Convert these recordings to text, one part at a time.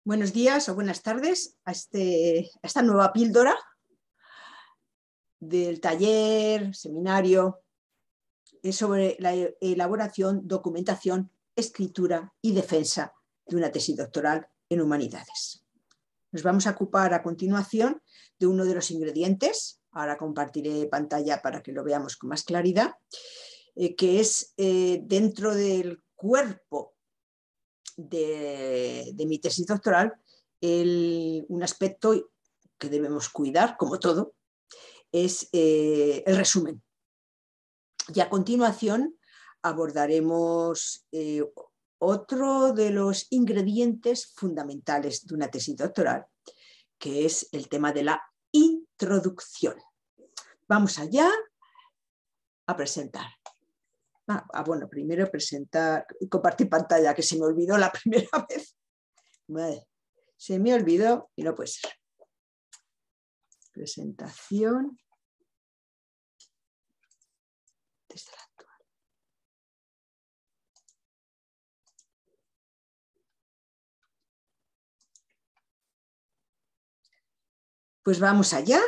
Buenos días o buenas tardes a esta nueva píldora del taller, seminario, sobre la elaboración, documentación, escritura y defensa de una tesis doctoral en humanidades. Nos vamos a ocupar a continuación de uno de los ingredientes, ahora compartiré pantalla para que lo veamos con más claridad, que es dentro del cuerpo de mi tesis doctoral, un aspecto que debemos cuidar, como todo, es el resumen. Y a continuación abordaremos otro de los ingredientes fundamentales de una tesis doctoral, que es el tema de la introducción. Vamos allá a presentar. Bueno, primero presentar, compartir pantalla, que se me olvidó la primera vez. Vale, se me olvidó y no puede ser. Presentación. Desde la actual. Pues vamos allá.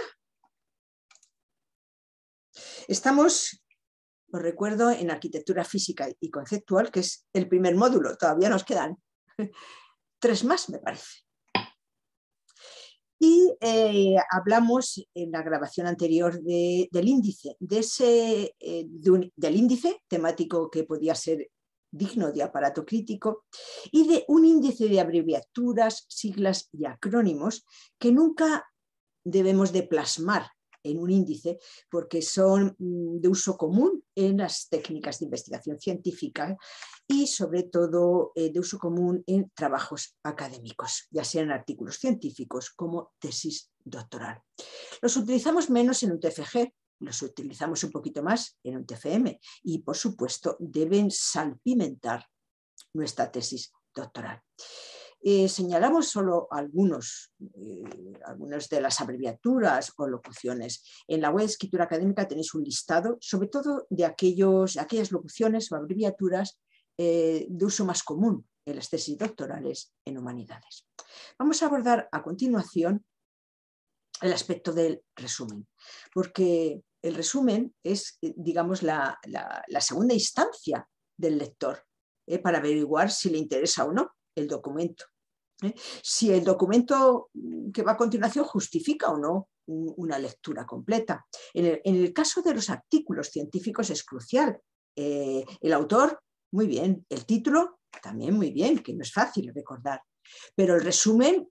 Estamos... Os recuerdo en arquitectura física y conceptual, que es el primer módulo, todavía nos quedan 3 más, me parece. Y hablamos en la grabación anterior del índice, del índice temático que podía ser digno de aparato crítico, y de un índice de abreviaturas, siglas y acrónimos que nunca debemos de plasmar en un índice porque son de uso común en las técnicas de investigación científica y sobre todo de uso común en trabajos académicos, ya sean artículos científicos como tesis doctoral. Los utilizamos menos en un TFG, los utilizamos un poquito más en un TFM y por supuesto deben salpimentar nuestra tesis doctoral. Señalamos solo algunas de las abreviaturas o locuciones. En la web de Escritura Académica tenéis un listado, sobre todo de aquellas locuciones o abreviaturas de uso más común en las tesis doctorales en humanidades. Vamos a abordar a continuación el aspecto del resumen, porque el resumen es, digamos, la segunda instancia del lector para averiguar si le interesa o no el documento. Si el documento que va a continuación justifica o no una lectura completa. En el caso de los artículos científicos es crucial. El autor, muy bien. El título, también muy bien, que no es fácil recordar. Pero el resumen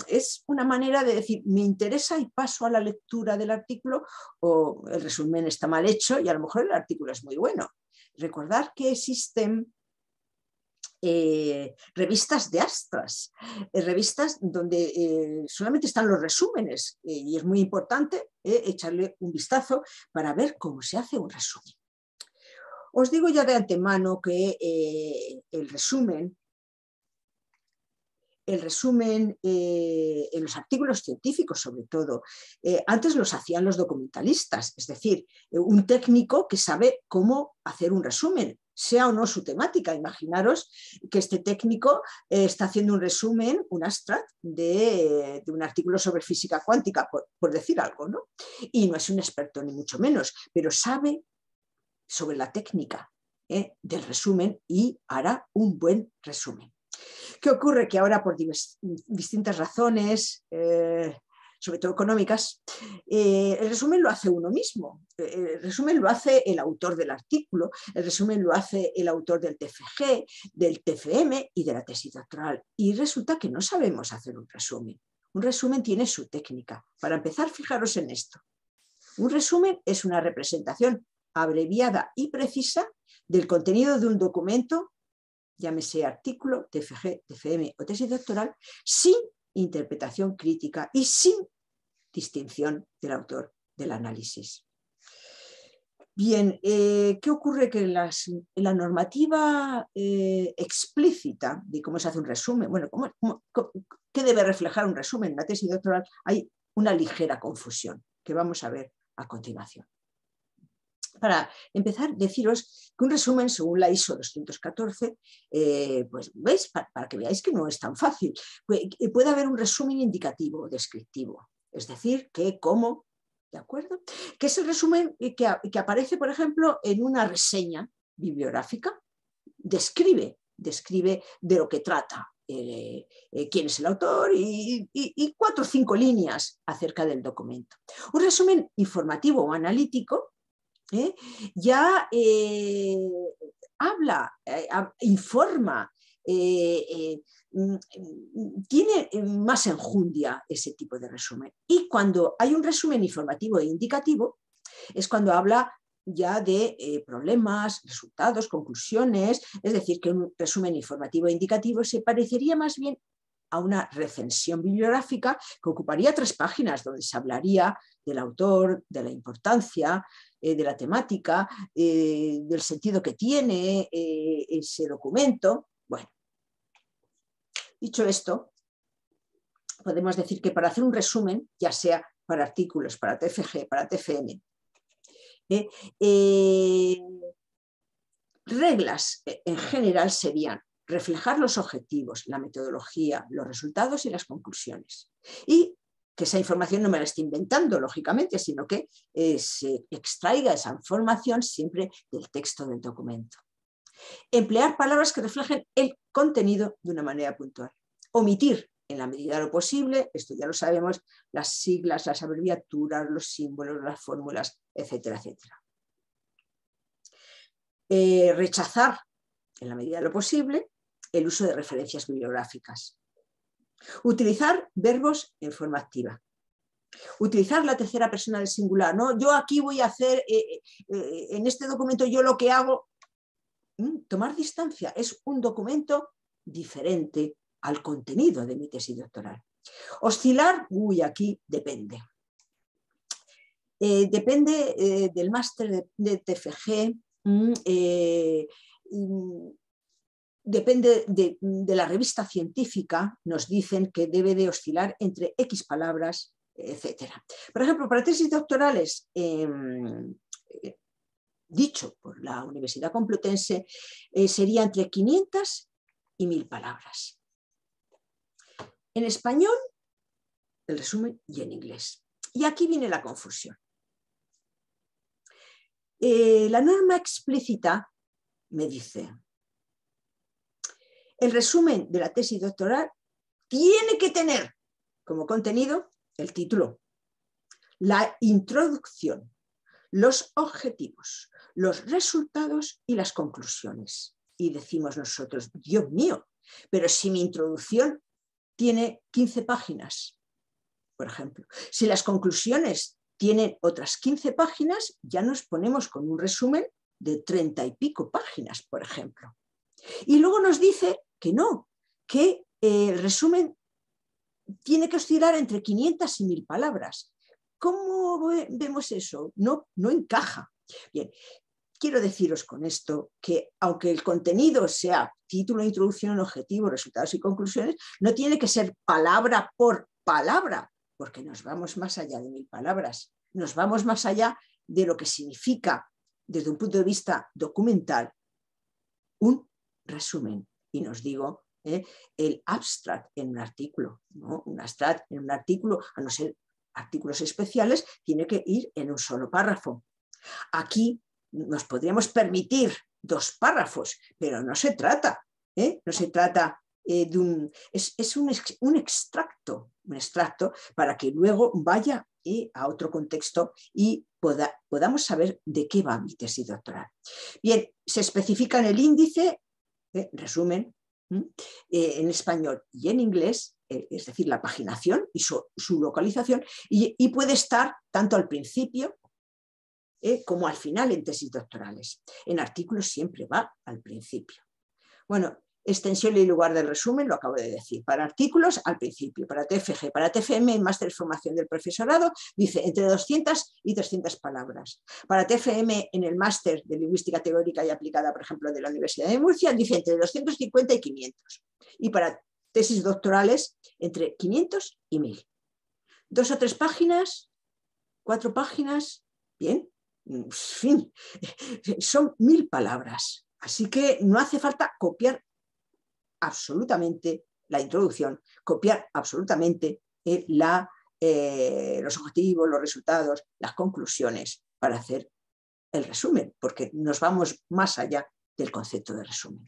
es una manera de decir, me interesa y paso a la lectura del artículo, o el resumen está mal hecho y a lo mejor el artículo es muy bueno. Recordar que existen revistas de astras, revistas donde solamente están los resúmenes y es muy importante echarle un vistazo para ver cómo se hace un resumen. Os digo ya de antemano que el resumen en los artículos científicos sobre todo, antes los hacían los documentalistas, es decir, un técnico que sabe cómo hacer un resumen, sea o no su temática. Imaginaros que este técnico está haciendo un resumen, un abstract de un artículo sobre física cuántica, por decir algo, ¿no? Y no es un experto ni mucho menos, pero sabe sobre la técnica del resumen y hará un buen resumen. ¿Qué ocurre? Que ahora por distintas razones, sobre todo económicas, el resumen lo hace uno mismo. El resumen lo hace el autor del artículo, el resumen lo hace el autor del TFG, del TFM y de la tesis doctoral. Y resulta que no sabemos hacer un resumen. Un resumen tiene su técnica. Para empezar, fijaros en esto. Un resumen es una representación abreviada y precisa del contenido de un documento, llámese artículo, TFG, TFM o tesis doctoral, sin interpretación crítica y sin distinción del autor del análisis. Bien, ¿qué ocurre? Que en la normativa explícita de cómo se hace un resumen, bueno, ¿qué debe reflejar un resumen en la tesis doctoral? Hay una ligera confusión que vamos a ver a continuación. Para empezar, deciros que un resumen, según la ISO 214, pues veis, para que veáis que no es tan fácil, puede haber un resumen indicativo, descriptivo, es decir, qué, cómo, ¿de acuerdo? Que es el resumen que aparece, por ejemplo, en una reseña bibliográfica, describe de lo que trata, quién es el autor y 4 o 5 líneas acerca del documento. Un resumen informativo o analítico ya habla, informa, tiene más enjundia ese tipo de resumen. Y cuando hay un resumen informativo e indicativo, es cuando habla ya de problemas, resultados, conclusiones, es decir, que un resumen informativo e indicativo se parecería más bien a una recensión bibliográfica que ocuparía 3 páginas, donde se hablaría del autor, de la importancia, de la temática, del sentido que tiene ese documento. Bueno, dicho esto, podemos decir que para hacer un resumen, ya sea para artículos, para TFG, para TFM, reglas en general serían reflejar los objetivos, la metodología, los resultados y las conclusiones. Y que esa información no me la esté inventando, lógicamente, sino que se extraiga esa información siempre del texto del documento. Emplear palabras que reflejen el contenido de una manera puntual. Omitir, en la medida de lo posible, esto ya lo sabemos, las siglas, las abreviaturas, los símbolos, las fórmulas, etcétera, etcétera. Rechazar, en la medida de lo posible, el uso de referencias bibliográficas. Utilizar verbos en forma activa. Utilizar la tercera persona del singular. ¿No? Yo aquí voy a hacer, en este documento yo lo que hago. Tomar distancia. Es un documento diferente al contenido de mi tesis doctoral. Oscilar, aquí depende. Depende del máster de TFG, depende de la revista científica, nos dicen que debe de oscilar entre X palabras, etc. Por ejemplo, para tesis doctorales, dicho por la Universidad Complutense, sería entre 500 y 1000 palabras. En español, el resumen, y en inglés. Y aquí viene la confusión. La norma explícita me dice: el resumen de la tesis doctoral tiene que tener como contenido el título, la introducción, los objetivos, los resultados y las conclusiones. Y decimos nosotros, Dios mío, pero si mi introducción tiene 15 páginas, por ejemplo, si las conclusiones tienen otras 15 páginas, ya nos ponemos con un resumen de 30 y pico páginas, por ejemplo. Y luego nos dice que no, que el resumen tiene que oscilar entre 500 y 1000 palabras. ¿Cómo vemos eso? No encaja. Bien, quiero deciros con esto que aunque el contenido sea título, introducción, objetivo, resultados y conclusiones, no tiene que ser palabra por palabra, porque nos vamos más allá de 1000 palabras, nos vamos más allá de lo que significa desde un punto de vista documental un resumen. Y nos digo el abstract en un artículo, ¿no? Un abstract en un artículo, a no ser artículos especiales, tiene que ir en un solo párrafo. Aquí nos podríamos permitir 2 párrafos, pero no se trata, no se trata de un extracto para que luego vaya a otro contexto y podamos saber de qué va mi tesis doctoral. Bien, se especifica en el índice, resumen, en español y en inglés, es decir, la paginación y su localización, y puede estar tanto al principio como al final en tesis doctorales. En artículos siempre va al principio. Bueno, extensión y lugar del resumen, lo acabo de decir. Para artículos, al principio. Para TFG, para TFM, en máster de formación del profesorado, dice entre 200 y 300 palabras. Para TFM, en el máster de lingüística teórica y aplicada, por ejemplo, de la Universidad de Murcia, dice entre 250 y 500. Y para tesis doctorales, entre 500 y 1000. 2 o 3 páginas, 4 páginas, bien. En fin, son 1000 palabras. Así que no hace falta copiar absolutamente la introducción, copiar absolutamente los objetivos, los resultados, las conclusiones para hacer el resumen, porque nos vamos más allá del concepto de resumen.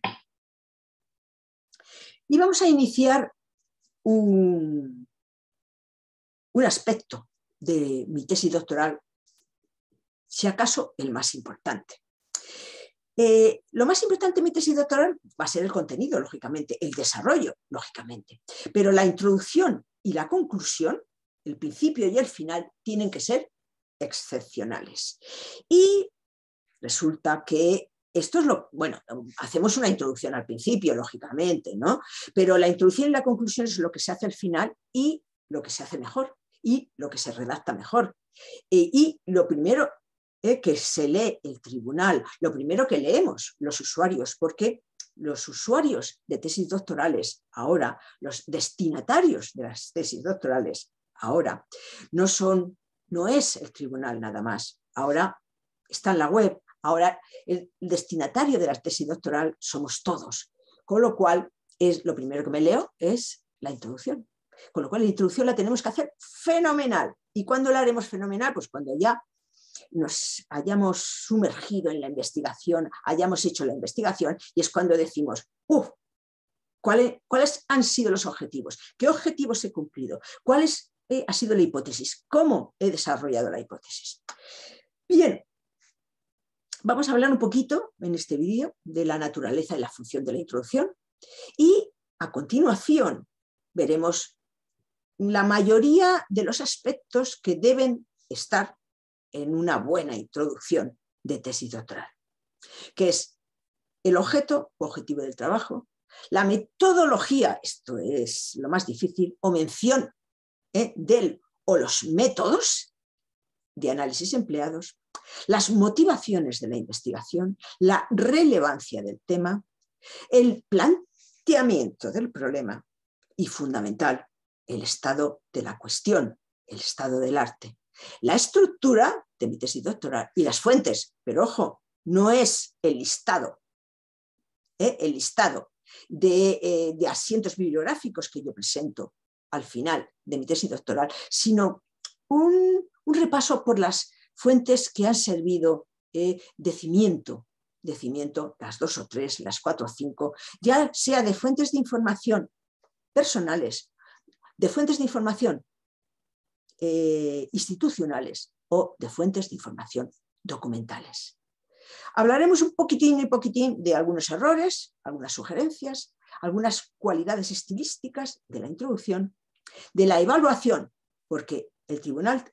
Y vamos a iniciar un aspecto de mi tesis doctoral, si acaso el más importante. Lo más importante de mi tesis doctoral va a ser el contenido, lógicamente, el desarrollo, lógicamente, pero la introducción y la conclusión, el principio y el final, tienen que ser excepcionales. Y resulta que esto es bueno, hacemos una introducción al principio, lógicamente, ¿no? Pero la introducción y la conclusión es lo que se hace al final y lo que se hace mejor y lo que se redacta mejor. Y lo primero que se lee el tribunal, lo primero que leemos los usuarios, porque los usuarios de tesis doctorales ahora, los destinatarios de las tesis doctorales ahora, no es el tribunal nada más, ahora está en la web, ahora el destinatario de la tesis doctoral somos todos, con lo cual lo primero que me leo es la introducción. Con lo cual la introducción la tenemos que hacer fenomenal. ¿Y cuándo la haremos fenomenal? Pues cuando ya nos hayamos sumergido en la investigación, hayamos hecho la investigación, y es cuando decimos, ¿cuáles han sido los objetivos? ¿Qué objetivos he cumplido? ¿Cuál ha sido la hipótesis? ¿Cómo he desarrollado la hipótesis? Bien, vamos a hablar un poquito en este vídeo de la naturaleza y la función de la introducción, y a continuación veremos la mayoría de los aspectos que deben estar en una buena introducción de tesis doctoral, que es el objeto o objetivo del trabajo, la metodología, esto es lo más difícil, o mención del o los métodos de análisis empleados, las motivaciones de la investigación, la relevancia del tema, el planteamiento del problema y, fundamental, el estado de la cuestión, el estado del arte, la estructura de mi tesis doctoral y las fuentes, pero ojo, no es el listado de asientos bibliográficos que yo presento al final de mi tesis doctoral, sino un repaso por las fuentes que han servido de cimiento, las 2 o 3, las 4 o 5, ya sea de fuentes de información personales, de fuentes de información institucionales o de fuentes de información documentales. Hablaremos un poquitín de algunos errores, algunas sugerencias, algunas cualidades estilísticas de la introducción, de la evaluación, porque el tribunal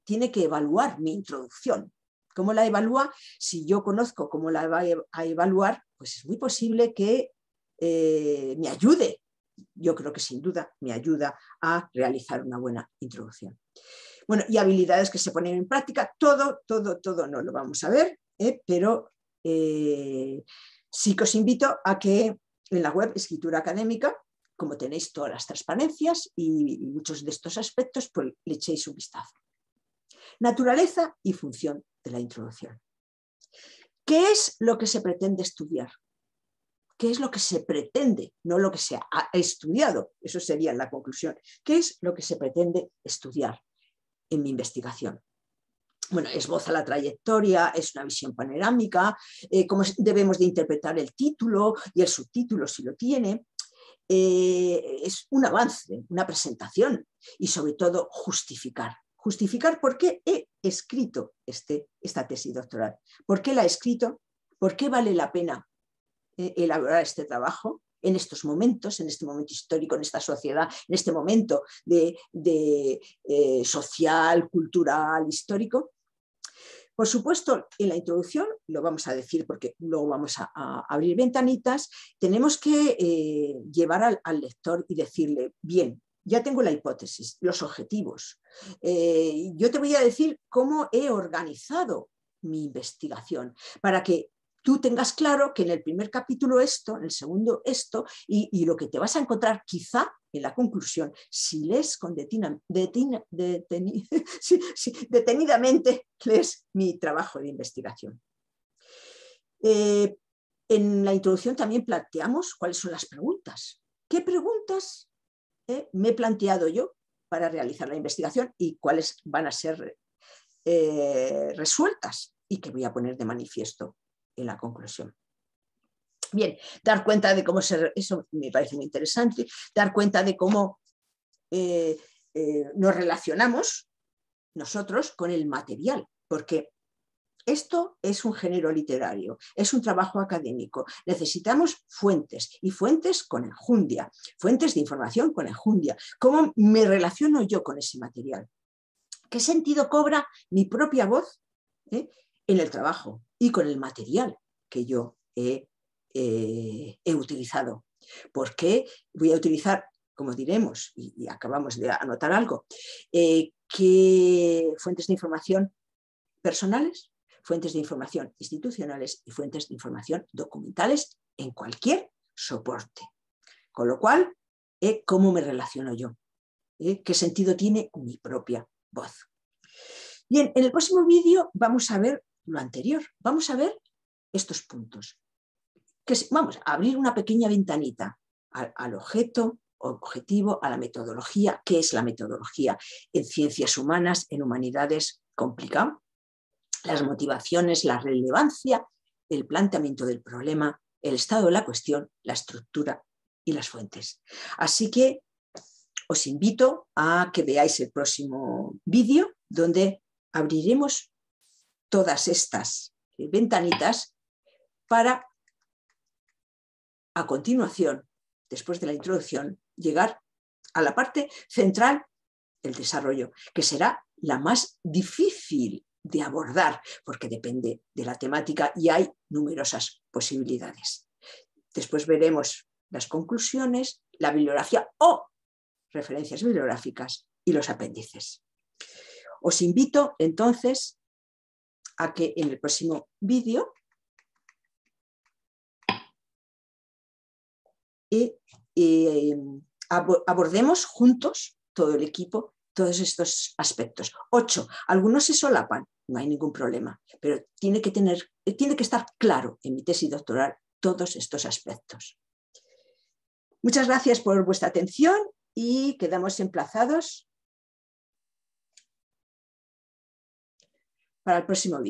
tiene que evaluar mi introducción. ¿Cómo la evalúa? Si yo conozco cómo la va a evaluar, pues es muy posible que me ayude. Yo creo que sin duda me ayuda a realizar una buena introducción. Bueno, y habilidades que se ponen en práctica, todo no lo vamos a ver, pero sí que os invito a que en la web Escritura Académica, como tenéis todas las transparencias y muchos de estos aspectos, pues le echéis un vistazo. Naturaleza y función de la introducción. ¿Qué es lo que se pretende estudiar? ¿Qué es lo que se pretende? No lo que se ha estudiado, eso sería la conclusión. ¿Qué es lo que se pretende estudiar en mi investigación? Bueno, esboza la trayectoria, es una visión panorámica, cómo debemos de interpretar el título y el subtítulo si lo tiene. Es un avance, una presentación y sobre todo justificar. Justificar por qué he escrito esta tesis doctoral, por qué la he escrito, por qué vale la pena elaborar este trabajo en estos momentos, en este momento histórico, en esta sociedad, en este momento social, cultural, histórico. Por supuesto, en la introducción, lo vamos a decir porque luego vamos a abrir ventanitas, tenemos que llevar al lector y decirle, bien, ya tengo la hipótesis, los objetivos. Yo te voy a decir cómo he organizado mi investigación para que tú tengas claro que en el primer capítulo esto, en el segundo esto, y lo que te vas a encontrar quizá en la conclusión, si lees con detenidamente, lees mi trabajo de investigación. En la introducción también planteamos cuáles son las preguntas. ¿Qué preguntas me he planteado yo para realizar la investigación y cuáles van a ser resueltas y que voy a poner de manifiesto en la conclusión? Bien, dar cuenta de cómo eso me parece muy interesante, dar cuenta de cómo nos relacionamos nosotros con el material, porque esto es un género literario, es un trabajo académico. Necesitamos fuentes y fuentes con enjundia, fuentes de información con enjundia. ¿Cómo me relaciono yo con ese material? ¿Qué sentido cobra mi propia voz en el trabajo y con el material que yo he utilizado? ¿Por qué voy a utilizar, como diremos, y acabamos de anotar algo, qué fuentes de información personales, fuentes de información institucionales y fuentes de información documentales en cualquier soporte? Con lo cual, ¿cómo me relaciono yo? ¿Qué sentido tiene mi propia voz? Bien, en el próximo vídeo vamos a ver lo anterior, vamos a ver estos puntos. Vamos a abrir una pequeña ventanita al objetivo, a la metodología. ¿Qué es la metodología en ciencias humanas, en humanidades? Complicado. Las motivaciones, la relevancia, el planteamiento del problema, el estado de la cuestión, la estructura y las fuentes. Así que os invito a que veáis el próximo vídeo donde abriremos todas estas ventanitas para, a continuación, después de la introducción, llegar a la parte central, el desarrollo, que será la más difícil de abordar, porque depende de la temática y hay numerosas posibilidades. Después veremos las conclusiones, la bibliografía o referencias bibliográficas y los apéndices. Os invito entonces a que en el próximo vídeo abordemos juntos, todo el equipo, todos estos aspectos. 8. Algunos se solapan, no hay ningún problema, pero tiene que estar claro en mi tesis doctoral todos estos aspectos. Muchas gracias por vuestra atención y quedamos emplazados para el próximo vídeo.